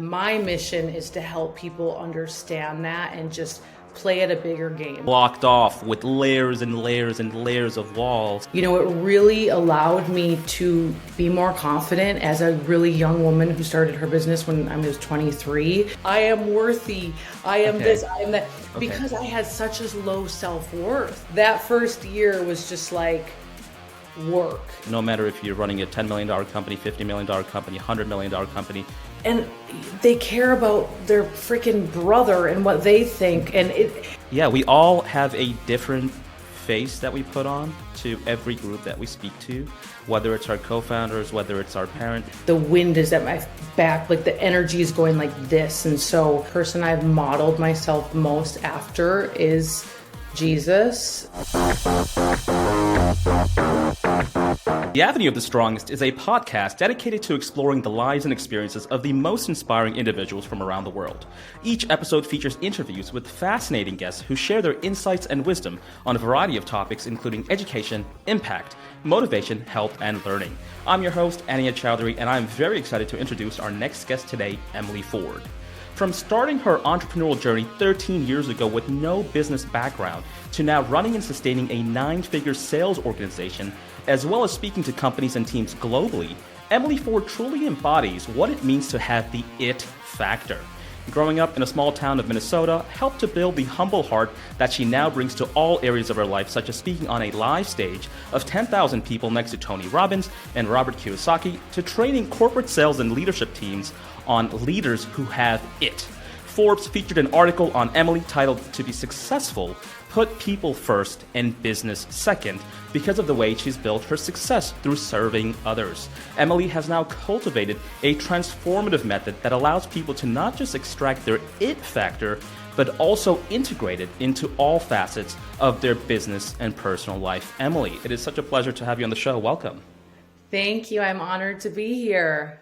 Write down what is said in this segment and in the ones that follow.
My mission is to help people understand that and just play at a bigger game. Blocked off with layers and layers and layers of walls. You know, it really allowed me to be more confident as a really young woman who started her business when I was 23. I am worthy. I am this, I am that. Because I had such a low self-worth. That first year was just like work. No matter if you're running a $10 million company, $50 million company, $100 million company. And they care about their freaking brother and what they think. And yeah, we all have a different face that we put on to every group that we speak to, whether it's our co-founders, whether it's our parent. The wind is at my back, like the energy is going like this. And so the person I've modeled myself most after is Jesus. The Avenue of the Strongest is a podcast dedicated to exploring the lives and experiences of the most inspiring individuals from around the world. Each episode features interviews with fascinating guests who share their insights and wisdom on a variety of topics including education, impact, motivation, health, and learning. I'm your host, Ania Chowdhury, and I'm very excited to introduce our next guest today, Emily Ford. From starting her entrepreneurial journey 13 years ago with no business background to now running and sustaining a 9-figure sales organization, as well as speaking to companies and teams globally, Emily Ford truly embodies what it means to have the it factor. Growing up in a small town of Minnesota helped to build the humble heart that she now brings to all areas of her life, such as speaking on a live stage of 10,000 people next to Tony Robbins and Robert Kiyosaki, to training corporate sales and leadership teams on leaders who have it. Forbes featured an article on Emily titled, "To be Successful, Put People First and Business Second," because of the way she's built her success through serving others. Emily has now cultivated a transformative method that allows people to not just extract their it factor, but also integrate it into all facets of their business and personal life. Emily, it is such a pleasure to have you on the show. Welcome. Thank you. I'm honored to be here.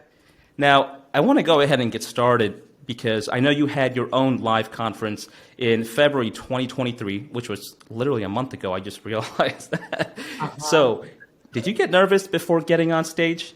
Now, I want to go ahead and get started because I know you had your own live conference in February 2023, which was literally a month ago. I just realized that. So, did you get nervous before getting on stage?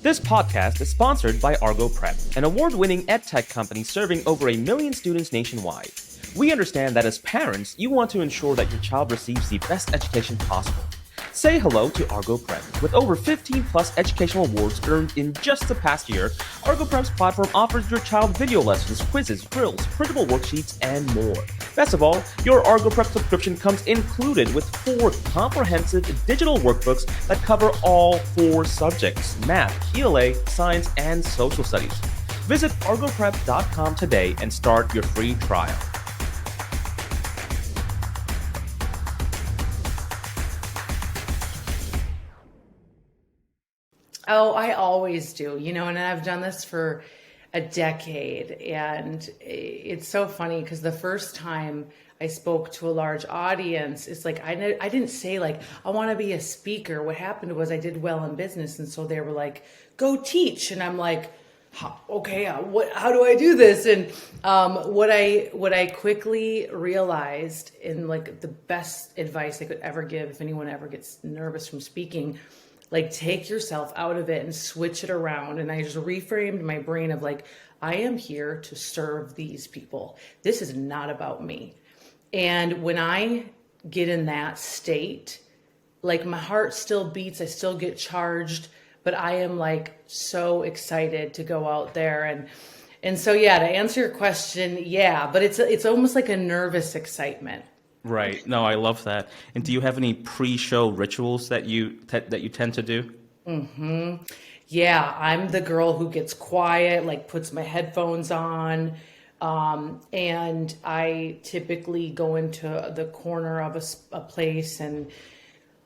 This podcast is sponsored by ArgoPrep, an award-winning edtech company serving over 1 million students nationwide. We understand that as parents, you want to ensure that your child receives the best education possible. Say hello to ArgoPrep. With over 15 plus educational awards earned in just the past year, ArgoPrep's platform offers your child video lessons, quizzes, drills, printable worksheets, and more. Best of all, your ArgoPrep subscription comes included with 4 comprehensive digital workbooks that cover all 4 subjects: math, ELA, science, and social studies. Visit ArgoPrep.com today and start your free trial. Oh, I always do, and I've done this for a decade. And it's so funny because the first time I spoke to a large audience, it's like, I didn't say like, I want to be a speaker. What happened was I did well in business. And so they were like, go teach. And I'm like, okay, how do I do this? And what I quickly realized, in like the best advice I could ever give if anyone ever gets nervous from speaking, like, take yourself out of it and switch it around. And I just reframed my brain of like, I am here to serve these people. This is not about me. And when I get in that state, like my heart still beats, I still get charged, but I am like so excited to go out there. And so, yeah, to answer your question, yeah, but it's almost like a nervous excitement. Right. No, I love that. And do you have any pre-show rituals that you tend to do? Mm-hmm. Yeah, I'm the girl who gets quiet, like puts my headphones on. And I typically go into the corner of a place and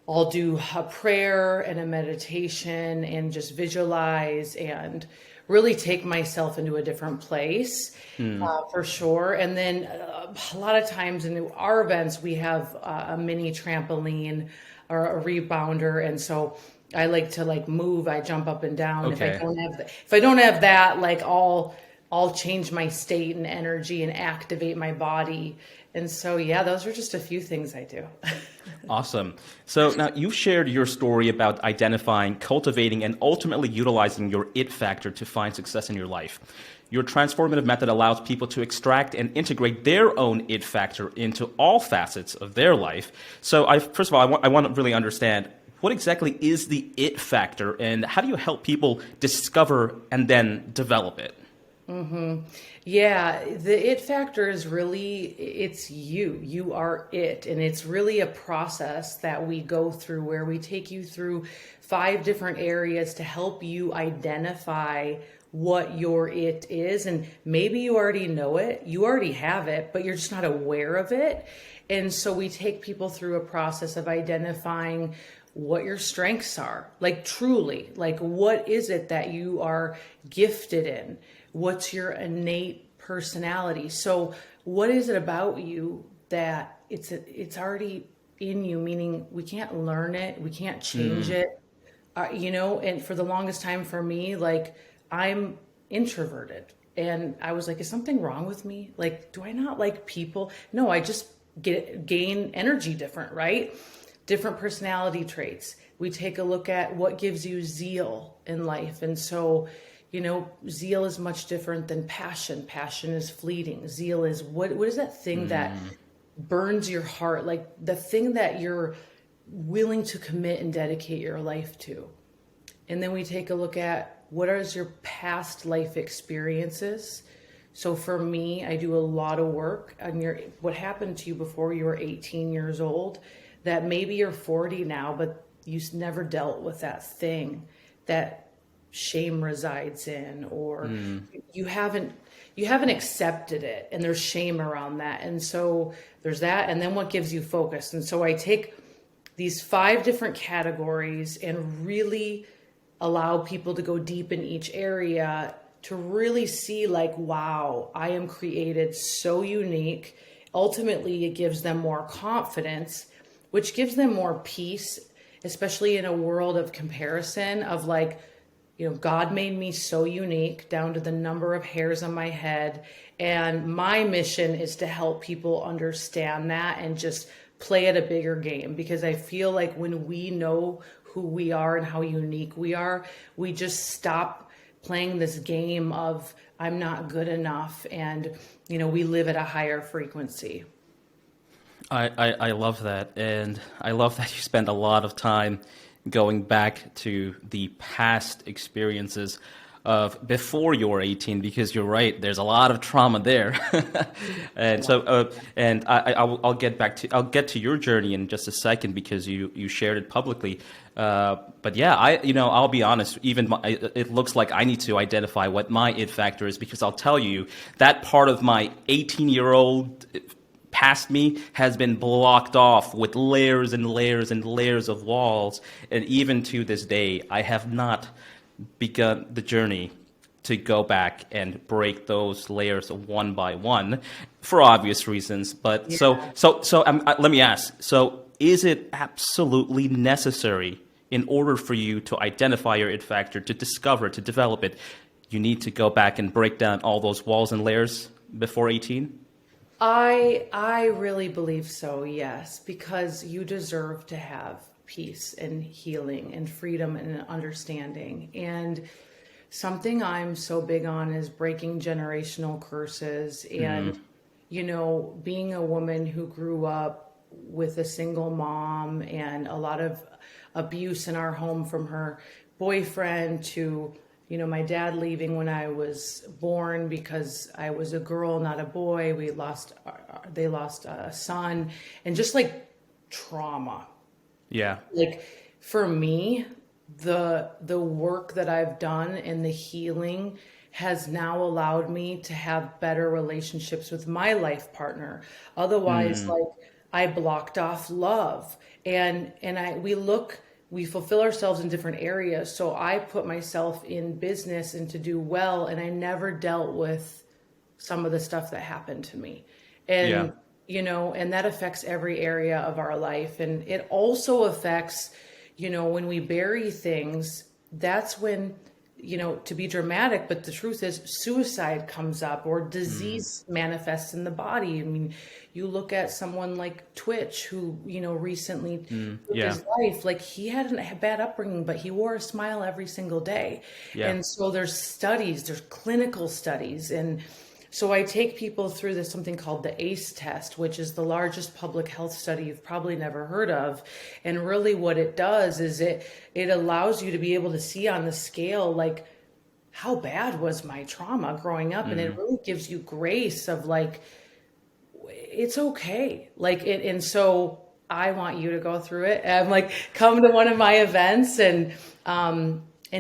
I'll do a prayer and a meditation and just visualize and really take myself into a different place, for sure. And then a lot of times in our events, we have a mini trampoline or a rebounder. And so I like to like move, I jump up and down. Okay. If I don't have that, like I'll change my state and energy and activate my body. And so, yeah, those are just a few things I do. Awesome. So now you've shared your story about identifying, cultivating, and ultimately utilizing your it factor to find success in your life. Your transformative method allows people to extract and integrate their own it factor into all facets of their life. So first of all, I want to really understand, what exactly is the it factor, and how do you help people discover and then develop it? Yeah, the it factor is really, it's you. You are it. And it's really a process that we go through where we take you through 5 different areas to help you identify what your it is. And maybe you already know it, you already have it, but you're just not aware of it. And so we take people through a process of identifying what your strengths are, like truly, like what is it that you are gifted in? What's your innate personality? So what is it about you that it's already in you, meaning we can't learn it, we can't change it, and for the longest time for me, like I'm introverted and I was like, is something wrong with me? Like, do I not like people? No, I just gain energy different, right? Different personality traits. We take a look at what gives you zeal in life. And so, zeal is much different than passion. Passion is fleeting. Zeal is what is that thing that burns your heart? Like the thing that you're willing to commit and dedicate your life to. And then we take a look at what is your past life experiences. So for me, I do a lot of work on what happened to you before you were 18 years old, that maybe you're 40 now, but you never dealt with that thing that shame resides in, or you haven't accepted it, and there's shame around that. And so there's that. And then what gives you focus? And so I take these 5 different categories and really allow people to go deep in each area to really see like, wow, I am created so unique. Ultimately, it gives them more confidence, which gives them more peace, especially in a world of comparison of like, God made me so unique down to the number of hairs on my head. And my mission is to help people understand that and just play at a bigger game, because I feel like when we know who we are and how unique we are, we just stop playing this game of I'm not good enough, and we live at a higher frequency. I love that, and I love that you spend a lot of time going back to the past experiences of before you were 18, because you're right, there's a lot of trauma there. And so and I'll get to your journey in just a second, because you shared it publicly. But yeah, I'll be honest, it looks like I need to identify what my it factor is, because I'll tell you that part of my 18-year-old past me has been blocked off with layers and layers and layers of walls. And even to this day, I have not begun the journey to go back and break those layers one by one, for obvious reasons. But Yeah. so let me ask, so is it absolutely necessary, in order for you to identify your it factor, to discover, to develop it, you need to go back and break down all those walls and layers before 18? I really believe so, yes, because you deserve to have peace and healing and freedom and understanding. And something I'm so big on is breaking generational curses, and being a woman who grew up with a single mom and a lot of abuse in our home from her boyfriend, to my dad leaving when I was born because I was a girl, not a boy. They lost a son, and just like trauma. Yeah. Like for me, the work that I've done and the healing has now allowed me to have better relationships with my life partner. Otherwise, like I blocked off love, and we fulfill ourselves in different areas. So I put myself in business and to do well, and I never dealt with some of the stuff that happened to me. And, and that affects every area of our life. And it also affects, when we bury things, that's when to be dramatic, but the truth is suicide comes up or disease manifests in the body. I mean, you look at someone like Twitch who, recently took Yeah. his life, like he had a bad upbringing, but he wore a smile every single day. Yeah. And so there's clinical studies. And so I take people through this something called the ACE test, which is the largest public health study you've probably never heard of. And really what it does is it allows you to be able to see on the scale, like, how bad was my trauma growing up? And it really gives you grace of like, it's okay. Like it, and so I want you to go through it. I'm like, come to one of my events and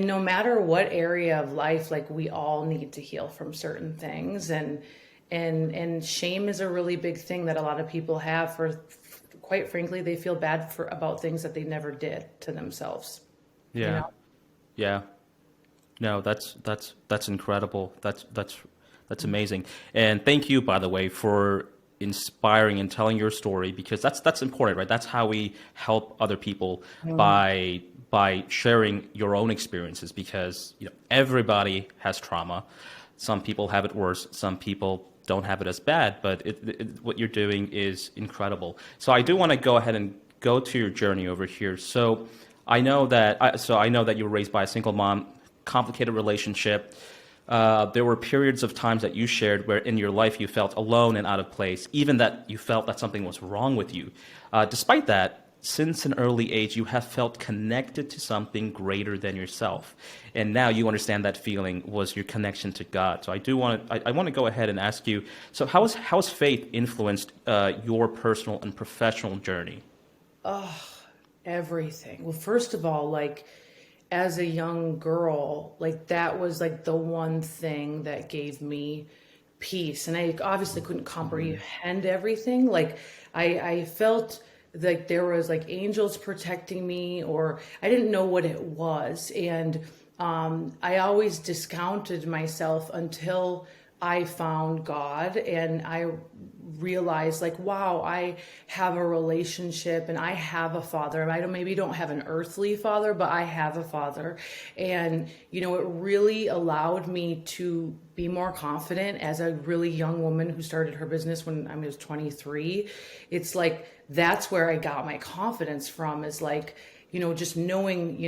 no matter what area of life, like we all need to heal from certain things. And shame is a really big thing that a lot of people have for, quite frankly, they feel bad about things that they never did to themselves. Yeah. Yeah. No, that's incredible. That's amazing. And thank you, by the way, for inspiring and telling your story, because that's important, right? That's how we help other people by sharing your own experiences, because everybody has trauma. Some people have it worse, some people don't have it as bad, but what you're doing is incredible. So I do want to go ahead and go to your journey over here. So I know that you were raised by a single mom, complicated relationship. There were periods of times that you shared where in your life you felt alone and out of place, even that you felt that something was wrong with you. Despite that, since an early age, you have felt connected to something greater than yourself. And now you understand that feeling was your connection to God. So I want to go ahead and ask you, so how has faith influenced your personal and professional journey? Everything. Well, first of all, like as a young girl, like that was like the one thing that gave me peace. And I obviously couldn't comprehend everything. Like I felt like there was like angels protecting me, or I didn't know what it was. And I always discounted myself until I found God and I realized like, wow, I have a relationship and I have a father. I maybe don't have an earthly father, but I have a father. And, it really allowed me to be more confident as a really young woman who started her business when I was 23. It's like, that's where I got my confidence from, is like, just knowing,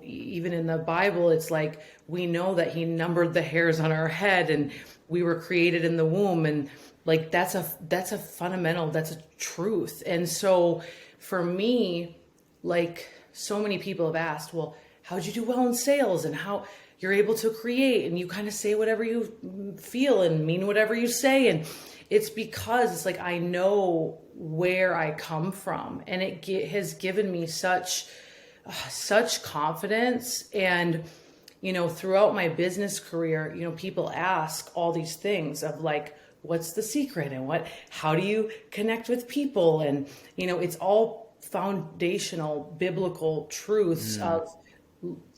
even in the Bible, it's like, we know that he numbered the hairs on our head and we were created in the womb. And like, that's a fundamental, that's a truth. And so for me, like so many people have asked, well, how'd you do well in sales and how you're able to create and you kind of say whatever you feel and mean whatever you say. And it's because it's like, I know where I come from, and it has given me such confidence. And, throughout my business career, people ask all these things of like, what's the secret and how do you connect with people? And, it's all foundational biblical truths of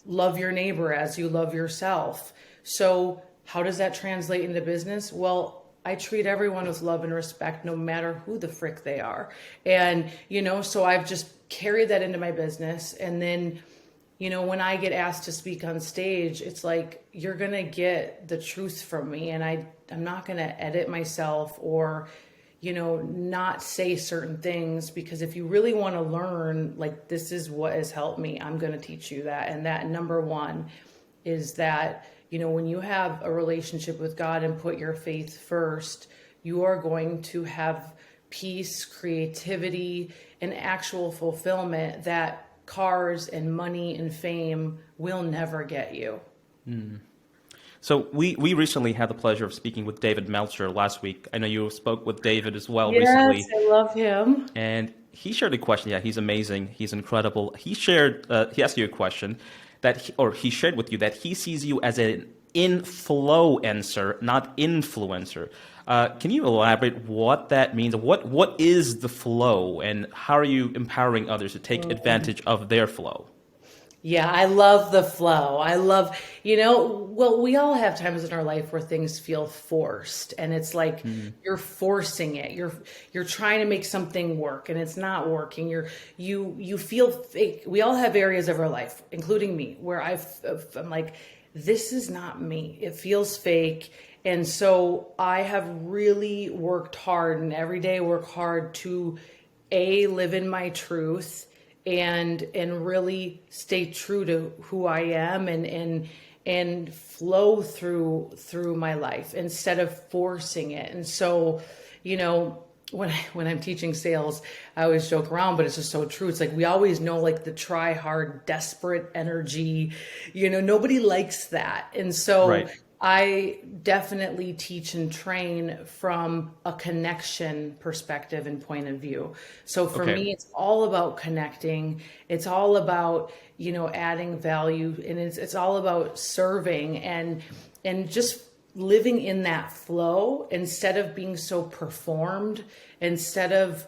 love your neighbor as you love yourself. So how does that translate into business? Well, I treat everyone with love and respect, no matter who the frick they are. And, so I've just carried that into my business. And then, when I get asked to speak on stage, it's like, you're going to get the truth from me. And I'm not going to edit myself or, not say certain things, because if you really want to learn, like, this is what has helped me, I'm going to teach you that. And that number one is that, when you have a relationship with God and put your faith first, you are going to have peace, creativity, and actual fulfillment that cars and money and fame will never get you. So we recently had the pleasure of speaking with David Meltzer last week. I know you spoke with David as well recently. Yes, I love him. And he shared a question. Yeah, he's amazing. He's incredible. He asked you a question he shared with you that he sees you as an influencer, not influencer. Can you elaborate what that means? What is the flow, and how are you empowering others to take advantage of their flow? Yeah, I love the flow. I love, well, we all have times in our life where things feel forced, and it's like you're forcing it. You're trying to make something work and it's not working. You feel fake. We all have areas of our life, including me, where I'm like, this is not me. It feels fake. And so I have really worked hard, and every day work hard to live in my truth and really stay true to who I am, and flow through my life instead of forcing it. And so, when I'm teaching sales, I always joke around, but it's just so true. It's like, we always know, like, the try hard, desperate energy, nobody likes that. And so Right. I definitely teach and train from a connection perspective and point of view. So for Okay. me, it's all about connecting. It's all about, adding value, and it's all about serving and just living in that flow instead of being so performed, instead of,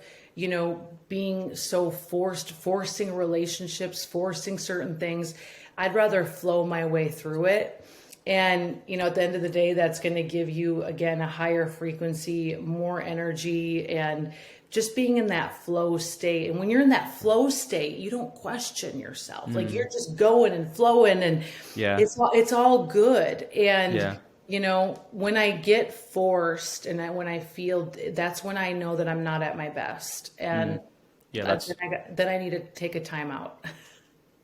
being so forcing relationships, forcing certain things. I'd rather flow my way through it. And, at the end of the day, that's going to give you, again, a higher frequency, more energy, and just being in that flow state. And when you're in that flow state, you don't question yourself. Like, you're just going and flowing, and Yeah. it's all good. And, Yeah. when I get forced and when I feel, that's when I know that I'm not at my best. And Yeah, then I need to take a time out.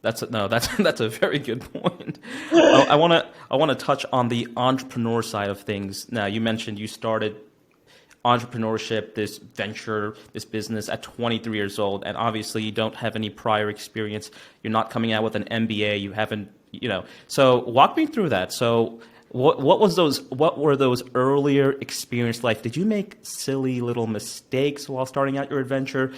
that's a very good point. I want to touch on the entrepreneur side of things. Now, you mentioned you started entrepreneurship, this venture, this business at 23 years old, and obviously you don't have any prior experience. You're not coming out with an MBA. You haven't, So walk me through that. So what were those earlier experience like? Did you make silly little mistakes while starting out your adventure?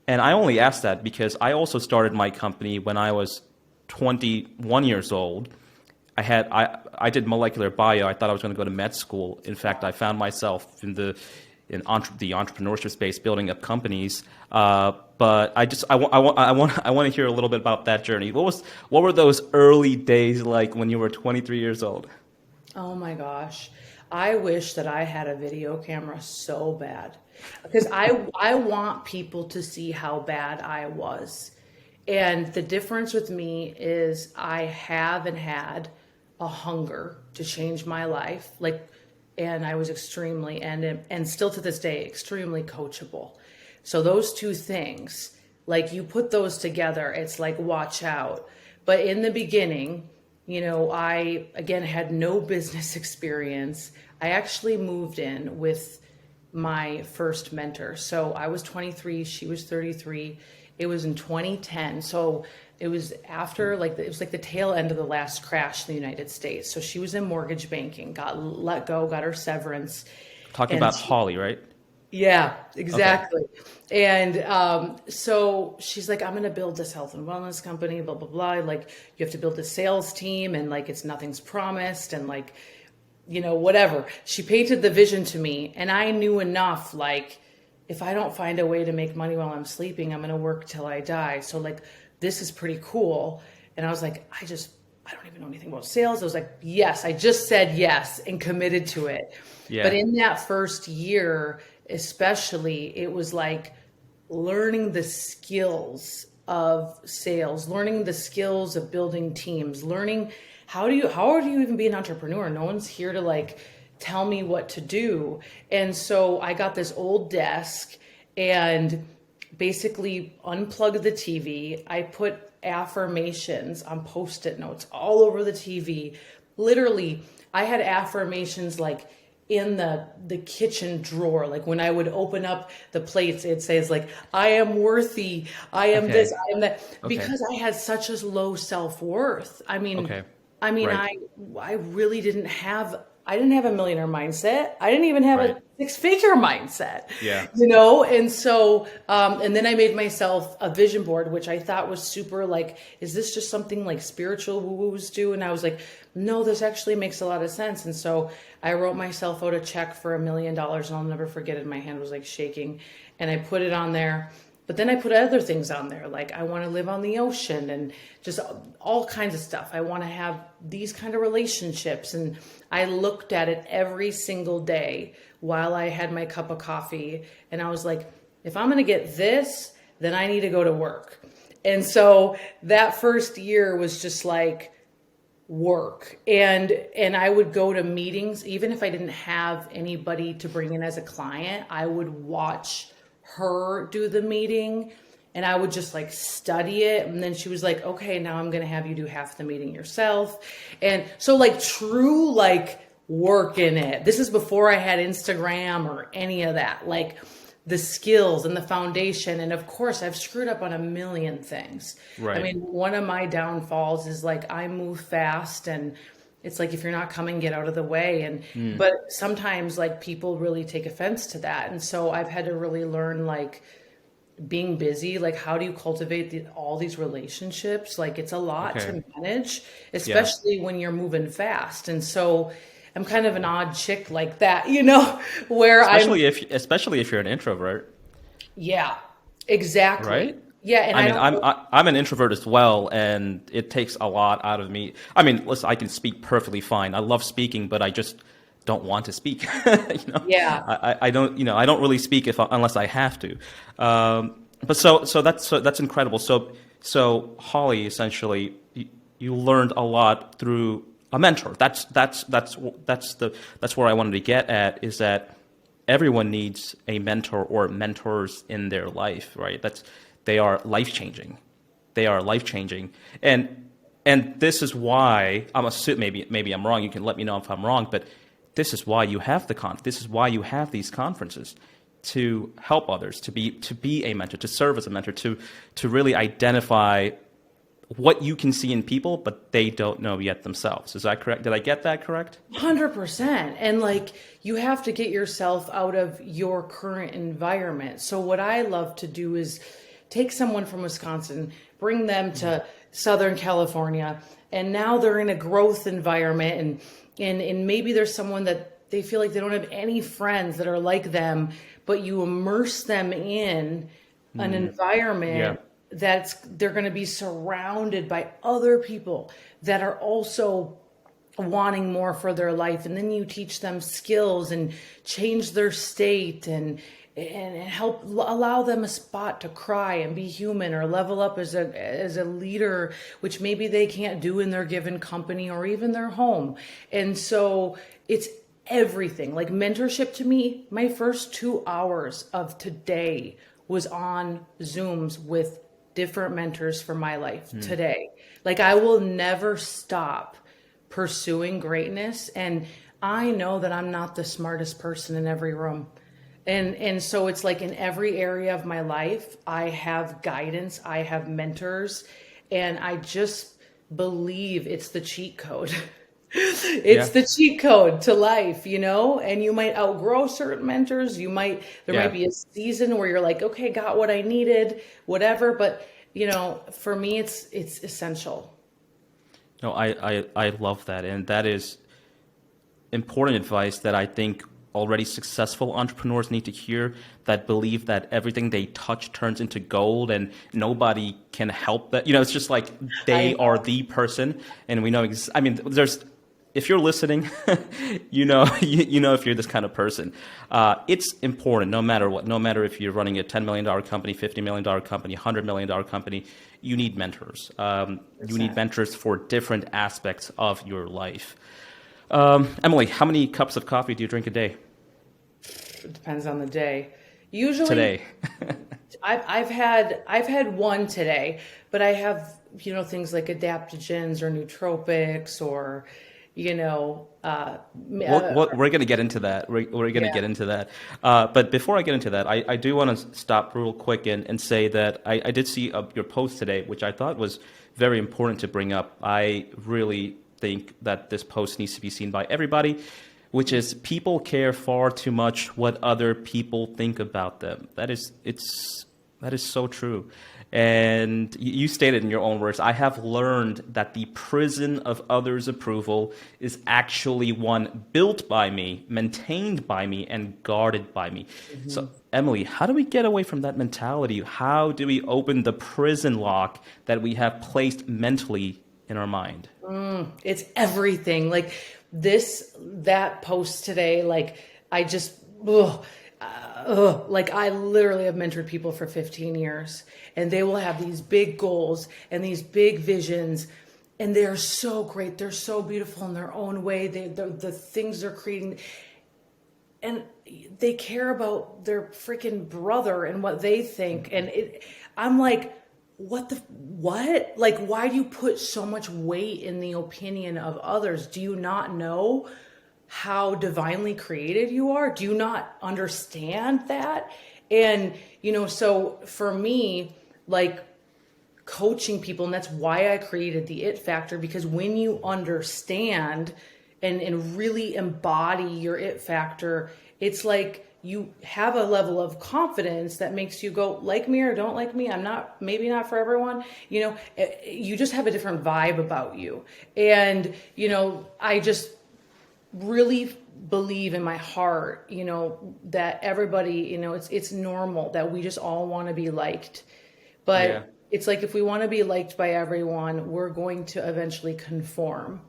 And I only ask that because I also started my company when I was 21 years old. I did molecular bio. I thought I was going to go to med school. In fact, I found myself in the entrepreneurship space, building up companies. But I want to hear a little bit about that journey. What were those early days like when you were 23 years old? Oh my gosh. I wish that I had a video camera so bad, because I want people to see how bad I was. And the difference with me is I haven't had a hunger to change my life. And I was extremely, and still to this day, extremely coachable. So those two things, like, you put those together, it's like, watch out. But in the beginning, I, again, had no business experience. I actually moved in with my first mentor. So I was 23, she was 33. It was in 2010. So it was after, it was like the tail end of the last crash in the United States. So she was in mortgage banking, got let go, got her severance. Talking about Holly, right? Yeah, exactly. Okay. And so she's like, I'm going to build this health and wellness company, blah, blah, blah. Like, you have to build a sales team, and it's nothing's promised, and whatever. She painted the vision to me, and I knew enough, if I don't find a way to make money while I'm sleeping, I'm going to work till I die. So this is pretty cool. And I was like, I don't even know anything about sales. I was like, yes, I just said yes and committed to it. Yeah. But in that first year, especially, it was like learning the skills of sales, learning the skills of building teams, learning how do you even be an entrepreneur? No one's here to tell me what to do. And so I got this old desk and basically unplugged the TV. I put affirmations on Post-it notes all over the TV. Literally, I had affirmations in the kitchen drawer. When I would open up the plates, it says I am worthy, I am this, I am that, because I had such a low self-worth. I mean, Right. I really didn't have a millionaire mindset. I didn't even have a six-figure mindset. Yeah. And so, and then I made myself a vision board, which I thought was super is this just something spiritual woo-woos do? And I was like, no, this actually makes a lot of sense. And so I wrote myself out a check for $1 million, and I'll never forget it. My hand was shaking, and I put it on there. But then I put other things on there, I want to live on the ocean, and just all kinds of stuff. I want to have these kind of relationships. And I looked at it every single day while I had my cup of coffee. And I was like, if I'm going to get this, then I need to go to work. And so that first year was just work. And I would go to meetings, even if I didn't have anybody to bring in as a client, I would watch her do the meeting and I would just like study it. And then she was like, okay, now I'm going to have you do half the meeting yourself. And so like true, like work in it. This is before I had Instagram or any of that, like the skills and the foundation. And of course I've screwed up on a million things. Right. I mean, one of my downfalls is like I move fast and it's like, if you're not coming, get out of the way. And, but sometimes like people really take offense to that. And so I've had to really learn like being busy, like how do you cultivate all these relationships? Like it's a lot to manage, especially when you're moving fast. And so I'm kind of an odd chick like that, you know, where especially if you're an introvert. Yeah, exactly. Right? Yeah, and I'm an introvert as well, and it takes a lot out of me. I mean, listen, I can speak perfectly fine. I love speaking, but I just don't want to speak. You know? Yeah. I don't, you know, I don't really speak unless I have to. But so that's incredible. So Holly, essentially, you learned a lot through a mentor. That's where I wanted to get at, is that everyone needs a mentor or mentors in their life, right? They are life-changing. They are life-changing. And this is why, I'm assuming, maybe I'm wrong, you can let me know if I'm wrong, but this is why you have this is why you have these conferences, to help others, to be a mentor, to serve as a mentor, to really identify what you can see in people, but they don't know yet themselves. Is that correct? Did I get that correct? 100%. And like, you have to get yourself out of your current environment. So what I love to do is take someone from Wisconsin, bring them to Southern California, and now they're in a growth environment, and maybe there's someone that they feel like they don't have any friends that are like them, but you immerse them in an environment they're going to be surrounded by other people that are also wanting more for their life. And then you teach them skills and change their state and help allow them a spot to cry and be human, or level up as a leader, which maybe they can't do in their given company or even their home. And so it's everything. Like mentorship to me, my first 2 hours of today was on Zooms with different mentors for my life today. Like I will never stop pursuing greatness. And I know that I'm not the smartest person in every room. And so it's like in every area of my life, I have guidance, I have mentors, and I just believe it's the cheat code. It's the cheat code to life, you know, and you might outgrow certain mentors. There might be a season where you're like, okay, got what I needed, whatever. But, you know, for me, it's essential. No, I love that. And that is important advice that I think already successful entrepreneurs need to hear, that believe that everything they touch turns into gold and nobody can help that. You know, it's just like they are the person. And we know, I mean, if you're listening, you know if you're this kind of person. It's important no matter what. No matter if you're running a $10 million company, $50 million company, $100 million company, you need mentors. You need mentors for different aspects of your life. Emily, how many cups of coffee do you drink a day? It depends on the day. Usually today. I've had one today, but I have, you know, things like adaptogens or nootropics or, you know, we're going to get into that. We're going to get into that. But before I get into that, I do want to stop real quick and say that I did see your post today, which I thought was very important to bring up. I really think that this post needs to be seen by everybody, which is people care far too much what other people think about them. That is so true. And you stated in your own words, I have learned that the prison of others' approval is actually one built by me, maintained by me, and guarded by me. Mm-hmm. So, Emily, how do we get away from that mentality? How do we open the prison lock that we have placed mentally in our mind? It's everything. Like that post today, like I just, like I literally have mentored people for 15 years and they will have these big goals and these big visions. and they're so great. They're so beautiful in their own way. The things they're creating, and they care about their freaking brother and what they think. And I'm like, what? Like, why do you put so much weight in the opinion of others? Do you not know how divinely created you are? Do you not understand that? And, so for me, like, coaching people, and that's why I created the It Factor, because when you understand and really embody your It Factor, it's like you have a level of confidence that makes you go, like me or don't like me, I'm not, maybe not for everyone, you just have a different vibe about you. And, I just really believe in my heart, that everybody, it's normal that we just all want to be liked. But it's like, if we want to be liked by everyone, we're going to eventually conform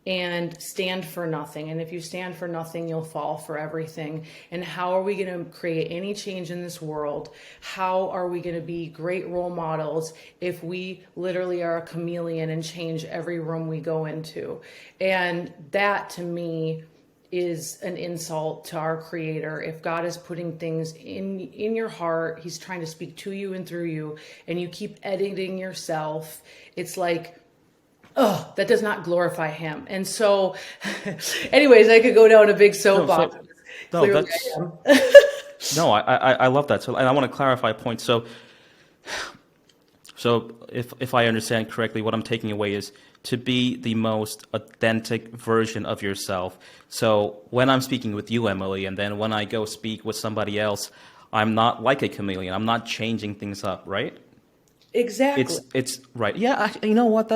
and stand for nothing. And if you stand for nothing, you'll fall for everything. And how are we going to create any change in this world? How are we going to be great role models if we literally are a chameleon and change every room we go into? And that, to me, is an insult to our Creator. If God is putting things in your heart, He's trying to speak to you and through you, and you keep editing yourself, it's like, oh, that does not glorify Him. And so, anyways, I could go down a big soapbox. I love that. So, and I want to clarify a point. So if I understand correctly, what I'm taking away is to be the most authentic version of yourself. So when I'm speaking with you, Emily, and then when I go speak with somebody else, I'm not like a chameleon. I'm not changing things up, right? Exactly. It's right. Yeah, you know what?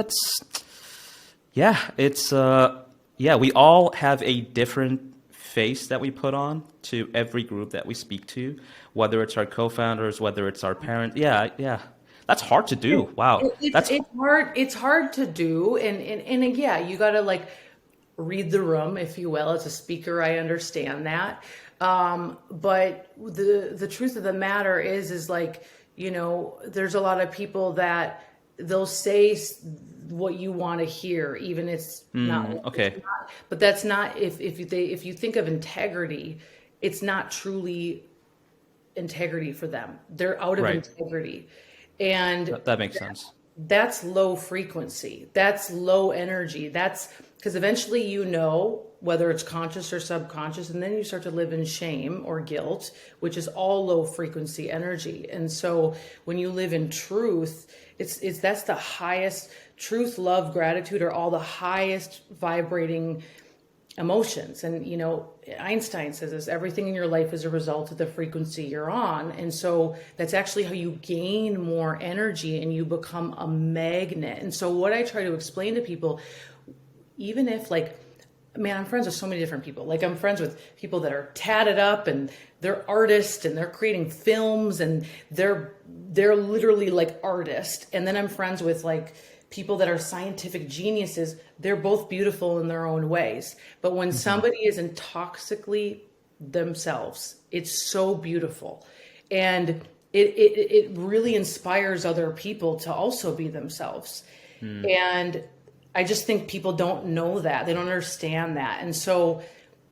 We all have a different face that we put on to every group that we speak to, whether it's our co-founders, whether it's our parents. Yeah. That's hard to do. Wow. It's hard to do. And yeah, you got to like read the room, if you will. As a speaker, I understand that. But the truth of the matter is like, there's a lot of people that they'll say what you want to hear, even it's not okay. It's not, but that's not, if you think of integrity, it's not truly integrity for them. They're out of integrity. And that makes sense. That's low frequency. That's low energy. That's because eventually, whether it's conscious or subconscious, and then you start to live in shame or guilt, which is all low frequency energy. And so when you live in truth, that's the highest. Truth, love, gratitude are all the highest vibrating emotions. And, Einstein says this, everything in your life is a result of the frequency you're on. And so that's actually how you gain more energy and you become a magnet. And so what I try to explain to people, even if I'm friends with so many different people. Like, I'm friends with people that are tatted up and they're artists and they're creating films and they're literally like artists. And then I'm friends with people that are scientific geniuses. They're both beautiful in their own ways. But when somebody is intoxically themselves, it's so beautiful. And it really inspires other people to also be themselves. And I just think people don't know that. They don't understand that. And so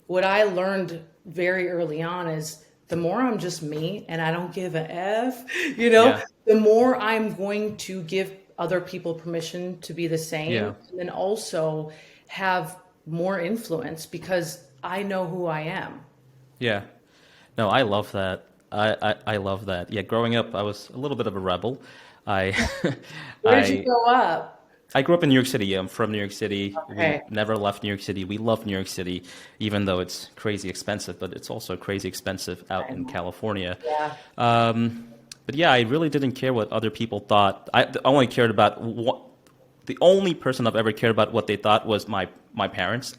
what I learned very early on is the more I'm just me and I don't give a F, the more I'm going to give other people permission to be the same, and then also have more influence because I know who I am. Yeah. No, I love that. I love that. Yeah, growing up, I was a little bit of a rebel. Where did you grow up? I grew up in New York City. I'm from New York City. Okay. We never left New York City. We love New York City, even though it's crazy expensive, but it's also crazy expensive out in California. Yeah. But yeah, I really didn't care what other people thought. I only cared about the only person I've ever cared about what they thought was my parents.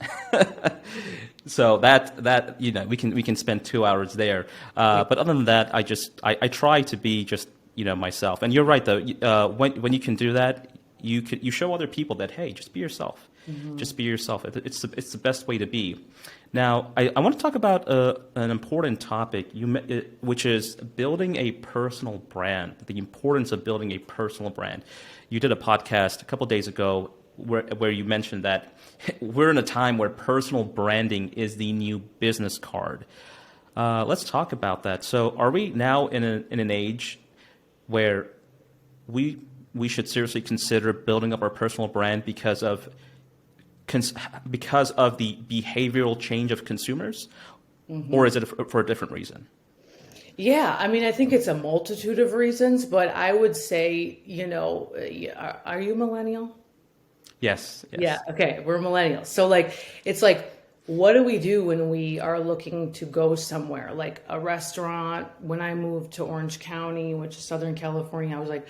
So that we can spend 2 hours there. But other than that, I try to be just myself. And you're right though. When you can do that, you show other people that, hey, just be yourself. Mm-hmm. Just be yourself. It's the best way to be. Now, I want to talk about an important topic, which is building a personal brand, the importance of building a personal brand. You did a podcast a couple days ago where you mentioned that we're in a time where personal branding is the new business card. Let's talk about that. So, are we now in an age where we should seriously consider building up our personal brand because of the behavioral change of consumers, or is it for a different reason? Yeah, I mean, I think it's a multitude of reasons, but I would say, are you millennial? Yes. Yeah, okay, we're millennials. So like, it's like, what do we do when we are looking to go somewhere? Like a restaurant, when I moved to Orange County, which is Southern California, I was like,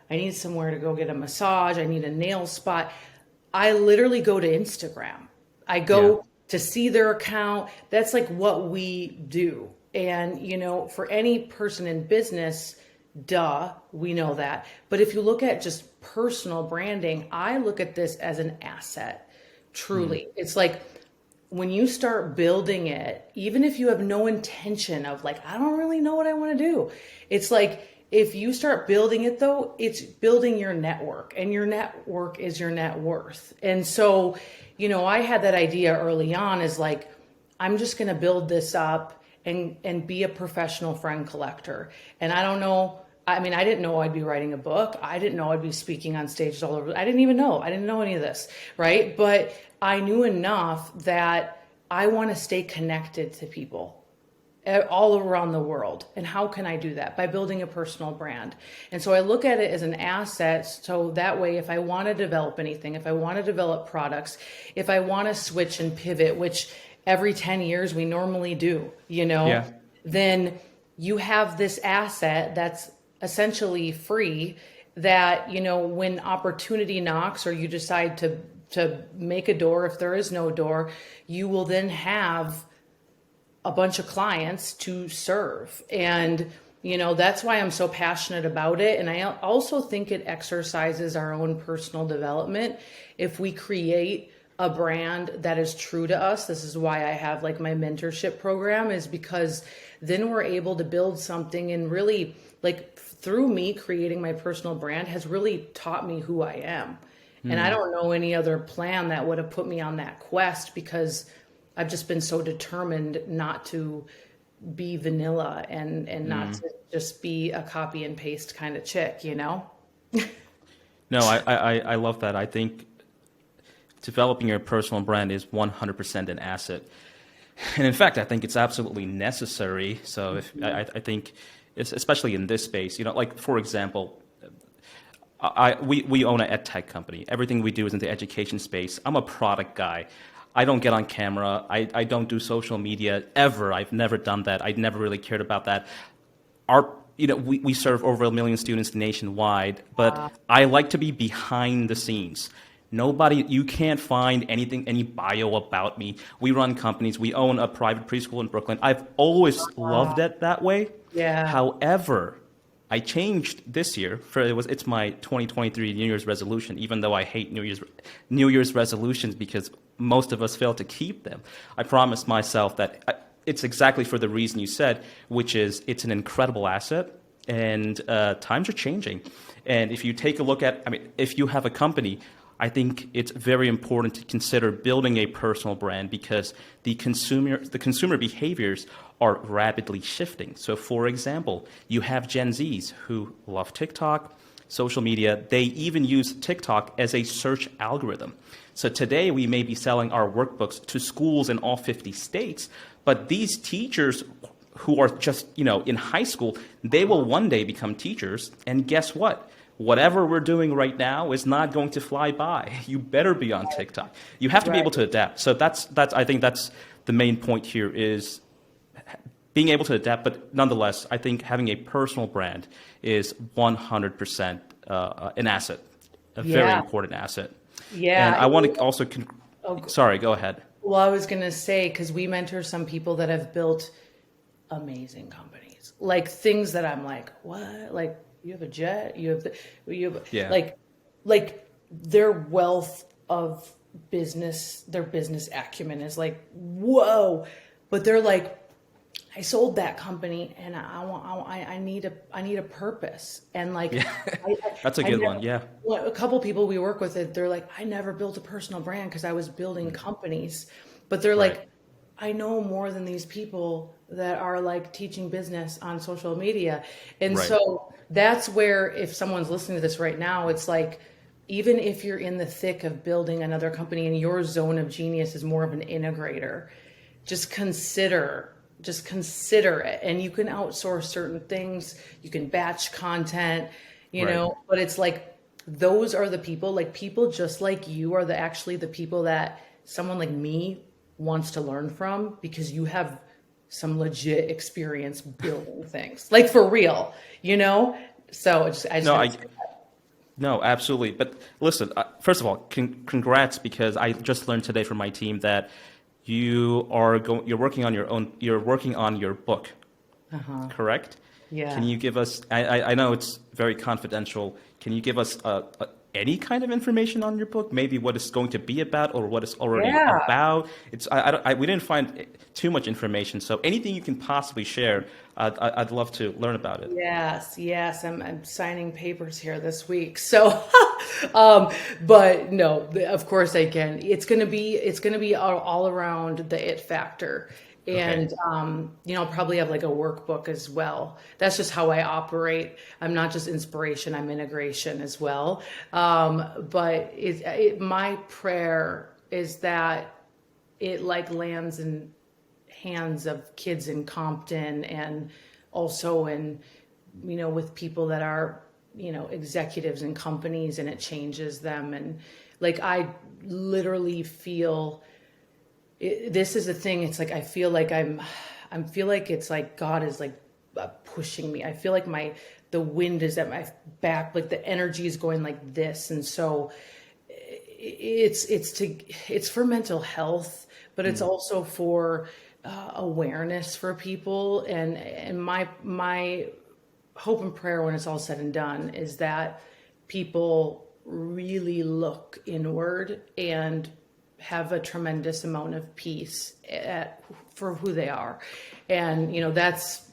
I need somewhere to go get a massage. I need a nail spot. I literally go to Instagram. I go to see their account. That's like what we do. And, for any person in business, duh, we know that. But if you look at just personal branding, I look at this as an asset, truly. It's like when you start building it, even if you have no intention of like, I don't really know what I want to do. It's like, if you start building it though, it's building your network, and your network is your net worth. And so, I had that idea early on is like, I'm just going to build this up and be a professional friend collector. And I don't know, I mean, I didn't know I'd be writing a book. I didn't know I'd be speaking on stages all over. I didn't even know. I didn't know any of this, right? But I knew enough that I want to stay connected to people all around the world. And how can I do that? By building a personal brand. And so I look at it as an asset. So that way, if I want to develop anything, if I want to develop products, if I want to switch and pivot, which every 10 years we normally do, then you have this asset that's essentially free that, when opportunity knocks or you decide to make a door, if there is no door, you will then have a bunch of clients to serve. And, that's why I'm so passionate about it. And I also think it exercises our own personal development. If we create a brand that is true to us, this is why I have like my mentorship program, is because then we're able to build something, and really like through me creating my personal brand has really taught me who I am. And I don't know any other plan that would have put me on that quest, because I've just been so determined not to be vanilla and not to just be a copy and paste kind of chick, No, I love that. I think developing your personal brand is 100% an asset. And in fact, I think it's absolutely necessary. So I think, especially in this space, like, for example, we own an ed tech company. Everything we do is in the education space. I'm a product guy. I don't get on camera. I don't do social media ever. I've never done that. I never really cared about that. We serve over 1 million students nationwide, but I like to be behind the scenes. You can't find any bio about me. We run companies. We own a private preschool in Brooklyn. I've always loved it that way. Yeah. However, I changed this year. It's my 2023 New Year's resolution, even though I hate New Year's resolutions because most of us fail to keep them. I promised myself that it's exactly for the reason you said, which is it's an incredible asset, and times are changing. And if you take a look at, if you have a company, I think it's very important to consider building a personal brand, because the consumer behaviors are rapidly shifting. So, for example, you have Gen Zs who love TikTok, social media. They even use TikTok as a search algorithm. So today we may be selling our workbooks to schools in all 50 states, but these teachers who are just, in high school, they will one day become teachers. And guess what? Whatever we're doing right now is not going to fly by. You better be on TikTok. You have to be able to adapt. So I think that's the main point here, is being able to adapt. But nonetheless, I think having a personal brand is 100% an asset, a very important asset. Yeah. And I want to also, sorry, go ahead. Well, I was going to say, because we mentor some people that have built amazing companies, like things that I'm like, what? Like, you have a jet, like their wealth of business, their business acumen is like, whoa. But they're like, I sold that company, and I need a purpose. And like, Yeah, that's a good one. Yeah, well, a couple people we work with, they're like, I never built a personal brand because I was building companies, but they're right. like, I know more than these people that are like teaching business on social media. And Right. so that's where, if someone's listening to this right now, it's like, even if you're in the thick of building another company and your zone of genius is more of an integrator, just consider it. And you can outsource certain things, you can batch content, Right. but it's like, those are the people, like people just like you are actually the people that someone like me wants to learn from, because you have some legit experience building things, like for real, so I just No, had I to say no, absolutely. But listen, first of all, congrats, because I just learned today from my team that you're working on you're working on your book, that. Uh-huh. correct? Can Yeah. you give us? I know it's very confidential. Can you give us any kind of information on your book? Maybe what it's going to be about, or what it's already Yeah. about. We didn't find too much information, so anything you can possibly share, I'd love to learn about it. Yes, yes, I'm signing papers here this week. So, but no, of course I can. It's gonna be all around the it factor, Okay. and I'll probably have like a workbook as well. That's just how I operate. I'm not just inspiration; I'm integration as well. But my prayer is that it like lands in hands of kids in Compton, and also in, with people that are, executives in companies, and it changes them. And like, I literally feel this is the thing. It's like, I feel like I feel like it's like God is like pushing me. I feel like the wind is at my back, like the energy is going like this. And so it's for mental health, but it's also for awareness for people. And my hope and prayer, when it's all said and done, is that people really look inward and have a tremendous amount of peace for who they are. And that's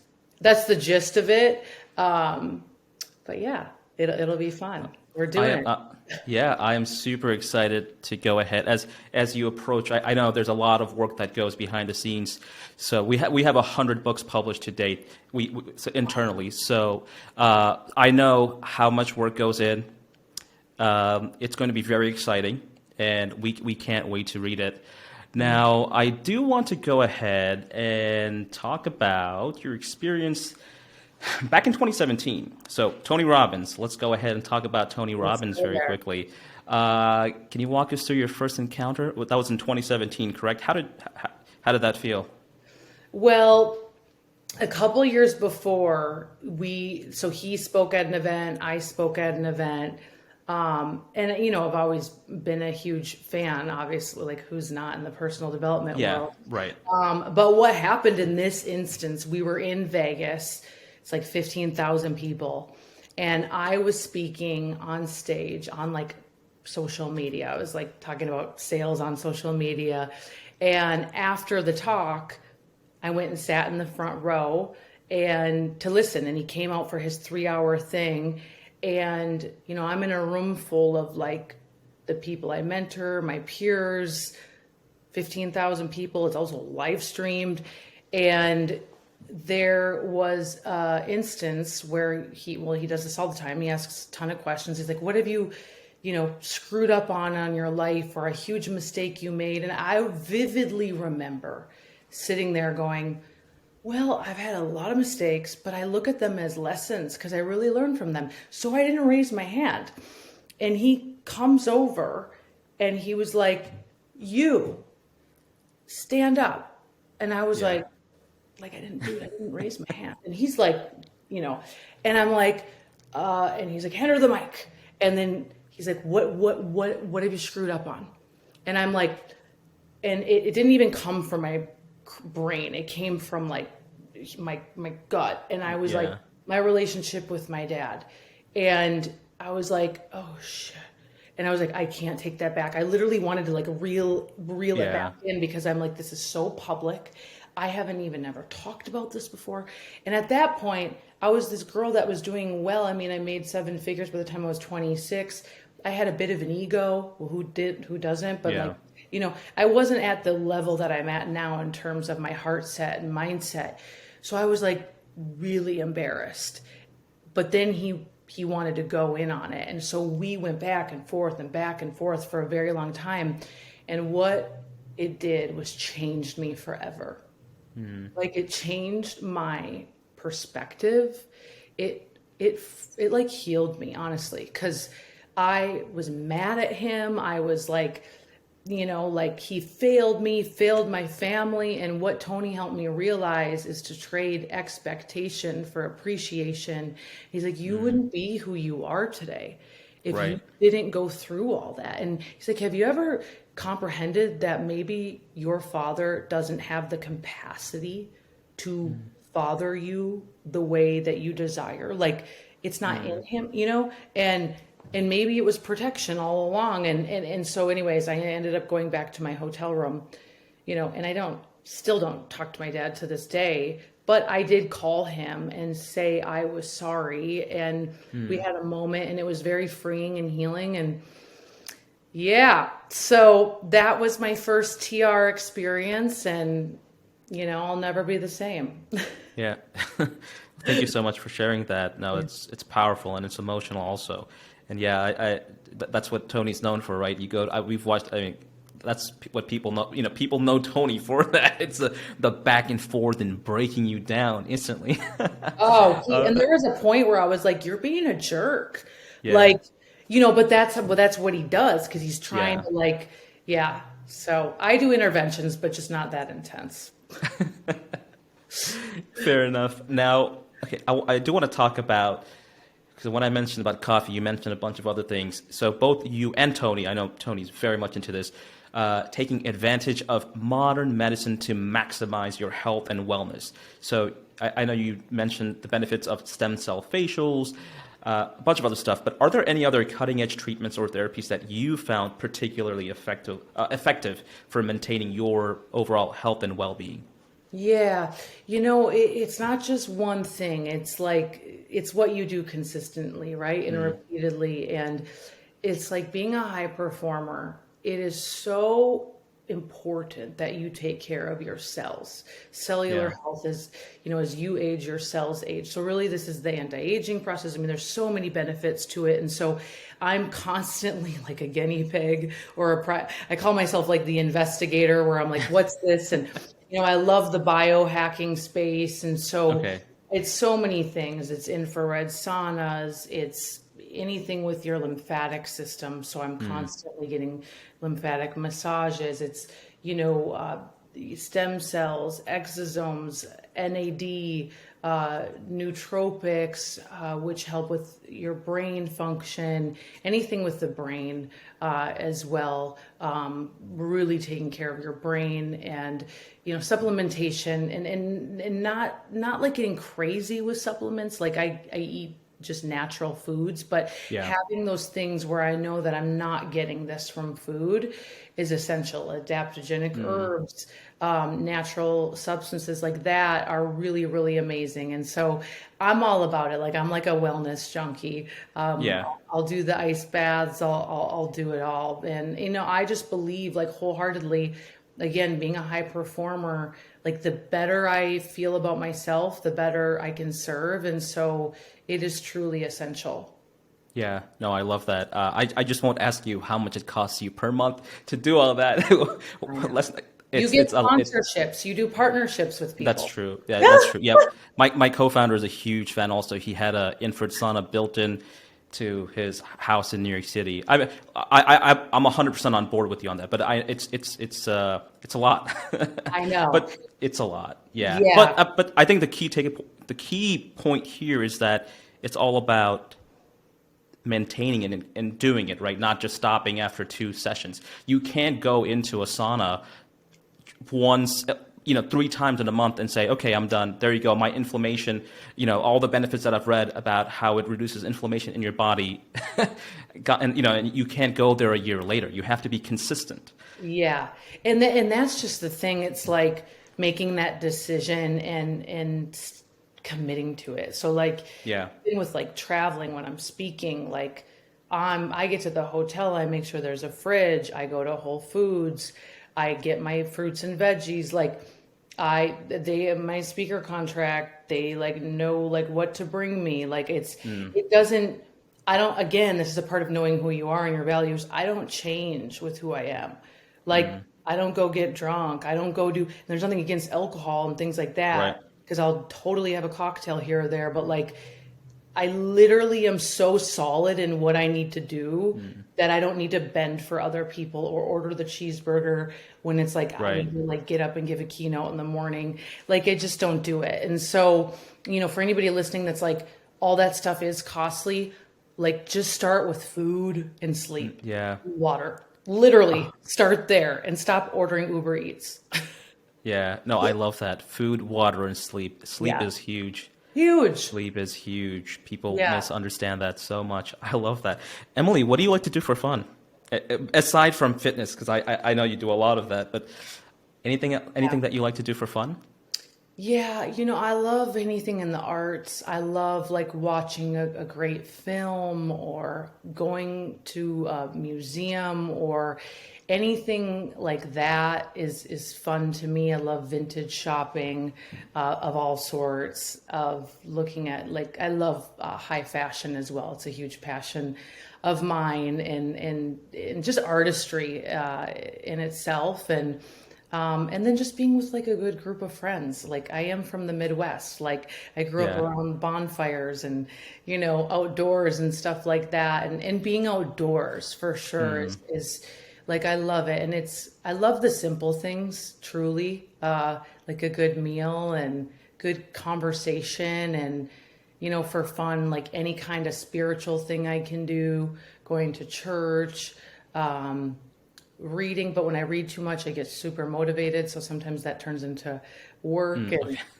the gist of it. But yeah, it'll be fun. We're I doing it. yeah, I am super excited to go ahead as you approach. I know there's a lot of work that goes behind the scenes. So we have 100 books published to date. So internally. So I know how much work goes in. It's going to be very exciting, and we can't wait to read it. Now, I do want to go ahead and talk about your experience back in 2017. So Tony Robbins, let's go ahead and talk about Tony Let's Robbins go very there. quickly. Can you walk us through your first encounter? That was in 2017, correct? How did that feel? Well, a couple years before, so he spoke at an event, I spoke at an event. And I've always been a huge fan, obviously, like who's not in the personal development Yeah, world. right. But what happened in this instance, we were in Vegas. It's like 15,000 people. And I was speaking on stage on like social media. I was like talking about sales on social media. And after the talk, I went and sat in the front row and to listen. And he came out for his 3-hour thing. And, I'm in a room full of like the people I mentor, my peers, 15,000 people. It's also live streamed. And there was an instance where he does this all the time. He asks a ton of questions. He's like, what have you, screwed up on your life, or a huge mistake you made? And I vividly remember sitting there going, well, I've had a lot of mistakes, but I look at them as lessons because I really learned from them. So I didn't raise my hand. And he comes over and he was like, you stand up. And I was Yeah. like I didn't do it. I didn't raise my hand. And he's like, and I'm like, and he's like, hand her the mic. And then he's like, what have you screwed up on? And I'm like, and it didn't even come from my brain. It came from like my gut. And I was like, Yeah. my relationship with my dad. And I was like, oh shit. And I was like, I can't take that back. I literally wanted to like reel it Yeah. back in, because I'm like, this is so public. I haven't even ever talked about this before. And at that point, I was this girl that was doing well. I mean, I made 7 figures by the time I was 26. I had a bit of an ego. Well, who doesn't? But like, I wasn't at the level that I'm at now in terms of my heart set and mindset. So I was like really embarrassed. But then he wanted to go in on it. And so we went back and forth for a very long time. And what it did was changed me forever. Like it changed my perspective. It like healed me, honestly, because I was mad at him. I was like, like he failed me, failed my family. And what Tony helped me realize is to trade expectation for appreciation. He's like, you wouldn't be who you are today if you didn't go through all that. And he's like, have you ever comprehended that maybe your father doesn't have the capacity to father you the way that you desire? Like it's not in him, and maybe it was protection all along. And so anyways, I ended up going back to my hotel room, and I still don't talk to my dad to this day, but I did call him and say I was sorry. And we had a moment, and it was very freeing and healing. And yeah, so that was my first TR experience, and, I'll never be the same. Yeah. Thank you so much for sharing that. No, it's powerful and it's emotional also. And yeah, that's what Tony's known for, right? We've watched, that's what people know, people know Tony for that. It's the back and forth and breaking you down instantly. And there was a point where I was like, you're being a jerk. Yeah. Like, but that's what he does. Cause he's trying to so I do interventions, but just not that intense. Fair enough. Now, okay, I do want to talk about, because when I mentioned about coffee, you mentioned a bunch of other things. So both you and Tony, I know Tony's very much into this, taking advantage of modern medicine to maximize your health and wellness. So I know you mentioned the benefits of stem cell facials, a bunch of other stuff, but are there any other cutting edge treatments or therapies that you found particularly effective for maintaining your overall health and well-being? Yeah. It's not just one thing. It's like, it's what you do consistently, right? And repeatedly. And it's like being a high performer. It is so important that you take care of your cells. Cellular health is, as you age, your cells age. So really this is the anti-aging process. I mean, there's so many benefits to it. And so I'm constantly like a guinea pig I call myself like the investigator, where I'm like, what's this? And I love the biohacking space. And so it's so many things. It's infrared saunas. It's anything with your lymphatic system. So I'm constantly getting lymphatic massages. It's, stem cells, exosomes, NAD, nootropics, which help with your brain function, anything with the brain as well. Really taking care of your brain, and supplementation, and not like getting crazy with supplements. Like I eat just natural foods, but having those things where I know that I'm not getting this from food is essential. Adaptogenic herbs, natural substances like that are really, really amazing. And so I'm all about it. Like I'm like a wellness junkie. I'll do the ice baths. I'll do it all. And, I just believe like wholeheartedly, again, being a high performer, like the better I feel about myself, the better I can serve. And so it is truly essential. Yeah, no, I love that. I just won't ask you how much it costs you per month to do all that. You get sponsorships. You do partnerships with people. That's true. Yeah, that's true. Yeah, my co-founder is a huge fan. Also, he had an infrared sauna built in to his house in New York City. I'm 100% on board with you on that. But it's a lot. I know. But it's a lot. Yeah. But I think the key point here is that it's all about maintaining it and doing it, right? Not just stopping after 2 sessions. You can't go into a sauna once, 3 times in a month and say, okay, I'm done. There you go. My inflammation, all the benefits that I've read about how it reduces inflammation in your body. And you can't go there a year later. You have to be consistent. Yeah. And that's just the thing. It's like, making that decision and committing to it. So like, Yeah. thing with like traveling when I'm speaking, like I get to the hotel, I make sure there's a fridge, I go to Whole Foods, I get my fruits and veggies, like they my speaker contract, they like know like what to bring me. Like it doesn't, I don't, again, this is a part of knowing who you are and your values. I don't change with who I am. Like I don't go get drunk. I don't go do, there's nothing against alcohol and things like Right. that, because I'll totally have a cocktail here or there, but like I literally am so solid in what I need to do that I don't need to bend for other people or order the cheeseburger when it's like I Right. need to like get up and give a keynote in the morning. Like I just don't do it. And so, for anybody listening that's like all that stuff is costly, like just start with food and sleep. Yeah. Water. Literally start there and stop ordering Uber Eats. Yeah. No, I love that. Food, water, and sleep. Sleep Yeah. is huge. Huge. Sleep is huge. People Yeah. misunderstand that so much. I love that. Emily, what do you like to do for fun? Aside from fitness, because I know you do a lot of that, but anything that you like to do for fun? Yeah, I love anything in the arts. I love like watching a great film or going to a museum or anything like that is fun to me. I love vintage shopping of all sorts, of looking at like, I love high fashion as well. It's a huge passion of mine, and just artistry in itself. And then just being with like a good group of friends. Like I am from the Midwest. Like I grew up Yeah. around bonfires and, outdoors and stuff like that. And being outdoors for sure is like, I love it. And I love the simple things, truly, like a good meal and good conversation and, for fun, like any kind of spiritual thing I can do, going to church, reading, but when I read too much, I get super motivated. So sometimes that turns into work.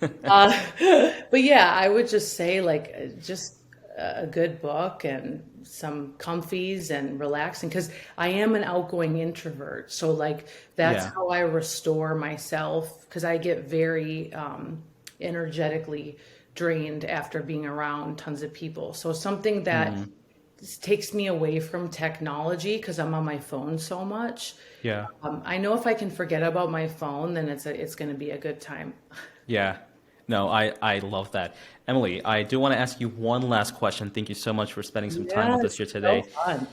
But yeah, I would just say like just a good book and some comfies and relaxing, because I am an outgoing introvert. So like that's Yeah. how I restore myself, because I get very energetically drained after being around tons of people. So something that takes me away from technology, because I'm on my phone so much. Yeah. I know if I can forget about my phone, then it's going to be a good time. Yeah. No, I love that. Emily, I do want to ask you one last question. Thank you so much for spending some time with us here today. So fun.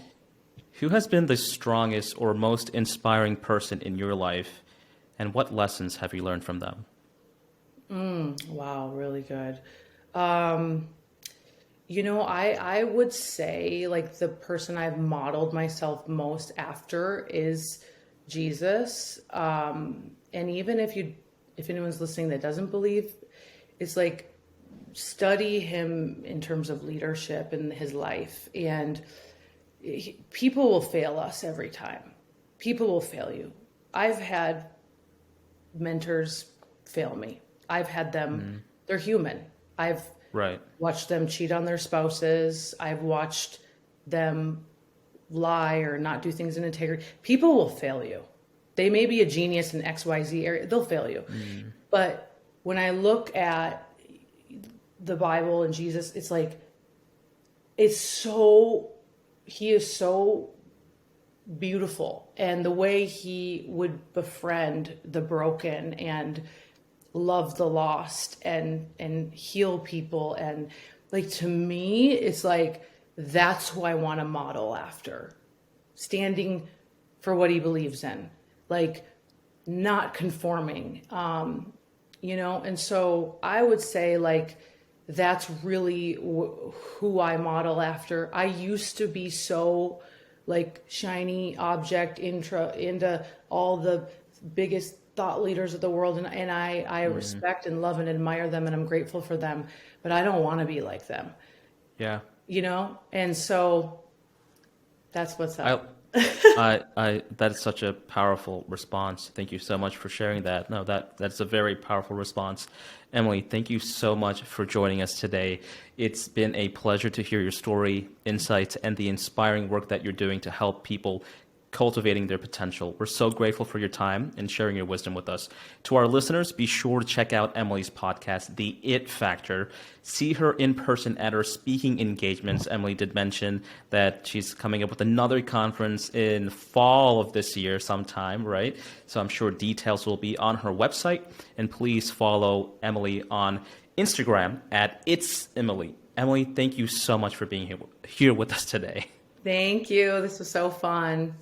Who has been the strongest or most inspiring person in your life, and what lessons have you learned from them? Wow, really good. I would say like the person I've modeled myself most after is Jesus. And even if anyone's listening that doesn't believe, it's like study him in terms of leadership in his life. And people will fail us every time. People will fail you. I've had mentors fail me. I've had them, they're human. I've Right. watched them cheat on their spouses. I've watched them lie or not do things in integrity. People will fail you. They may be a genius in XYZ area. They'll fail you. But when I look at the Bible and Jesus, it's like, he is so beautiful. And the way he would befriend the broken and love the lost and heal people, and like, to me it's like that's who I want to model after, standing for what he believes in, like not conforming, and so I would say like that's really who I model after. I used to be so like shiny object into all the biggest thought leaders of the world, and I respect and love and admire them, and I'm grateful for them, but I don't want to be like them, Yeah. and so that's what's up. That's such a powerful response. Thank you so much for sharing that. No, that's a very powerful response. Emily, thank you so much for joining us today. It's been a pleasure to hear your story, insights, and the inspiring work that you're doing to help people cultivating their potential. We're so grateful for your time and sharing your wisdom with us. To our listeners, be sure to check out Emily's podcast, The It Factor. See her in person at her speaking engagements. Emily did mention that she's coming up with another conference in fall of this year sometime, right? So I'm sure details will be on her website. And please follow Emily on Instagram at It's Emily. Emily, thank you so much for being here with us today. Thank you. This was so fun.